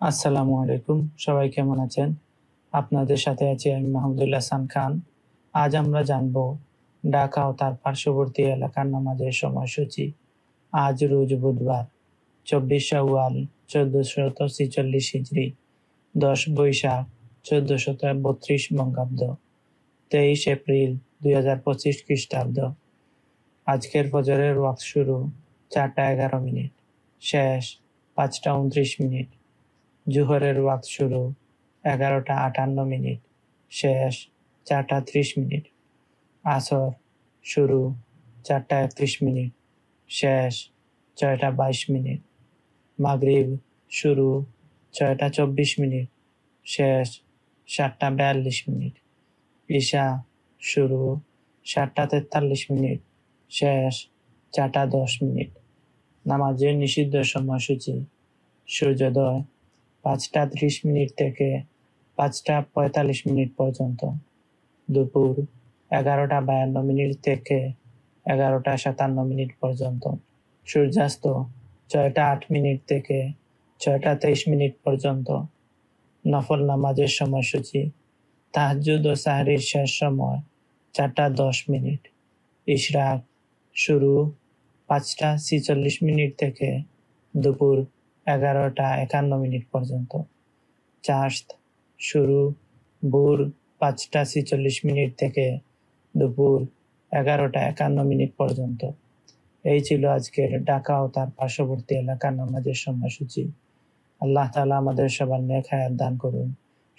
আসসালামু আলাইকুম। সবাই কেমন আছেন? আপনাদের সাথে আছি আমি মাহমুদুল হাসান খান। আজ আমরা জানব ঢাকা ও তার পার্শ্ববর্তী এলাকার নামাজের সময়সূচি। আজ রোজ বুধবার ২৪ শাওয়াল ১৪৪৬ হিজরি, ১০ বৈশাখ ১৪৩২ বঙ্গাব্দ, ২৩ এপ্রিল ২০২৫ খ্রিস্টাব্দ। আজকের ফজরের ওয়াক্ত শুরু ৪টা ১১ মিনিট, শেষ ৫টা ২৯ মিনিট। জোহরের ওয়াক্ত শুরু ১১টা ৫৮ মিনিট, শেষ ৪টা ৩০ মিনিট। আসর শুরু ৪টা ৩১ মিনিট, শেষ ৬টা ২২ মিনিট। মাগরিব শুরু ৬টা ২৪ মিনিট, শেষ ৭টা ৪২ মিনিট। ঈশা শুরু ৭টা ৪৩ মিনিট, শেষ ৪টা ১০ মিনিট। নামাজের নিষিদ্ধ সময়সূচি: সূর্যোদয় ৫টা ৩০ মিনিট থেকে ৫টা ৪৫ মিনিট পর্যন্ত, দুপুর ১১টা ৫২ মিনিট থেকে ১১টা ৫৭ মিনিট পর্যন্ত, সূর্যাস্ত ৬টা ৮ মিনিট থেকে ৬টা ২৩ মিনিট পর্যন্ত। নফল নামাজের সময়সূচি: তাহাজ্জুদ ও সাহরির শেষ সময় ৪টা ১০ মিনিট। ইশরাক শুরু ৫টা ৪৬ মিনিট থেকে দুপুর ১১টা ৫১ মিনিট পর্যন্ত। চাশত শুরু ভোর ৫টা ৪৬ মিনিট থেকে দুপুর ১১টা ৫১ মিনিট পর্যন্ত। এই ছিল আজকের ঢাকা ও তার পার্শ্ববর্তী এলাকার নামাজের সময়সূচি। আল্লাহ তাআলা আমাদের সবার নেক হায়াত দান করুন,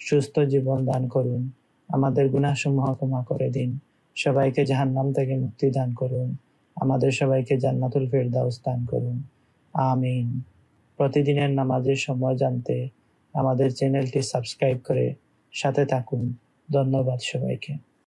সুস্থ জীবন দান করুন, আমাদের গুনাহসমূহ ক্ষমা করে দিন, সবাইকে জাহান্নাম থেকে মুক্তি দান করুন, আমাদের সবাইকে জান্নাতুল ফেরদাউস দান করুন, আমিন। প্রতিদিনের নামাজের সময় জানতে আমাদের চ্যানেলটি সাবস্ক্রাইব করে সাথে থাকুন। ধন্যবাদ সবাইকে।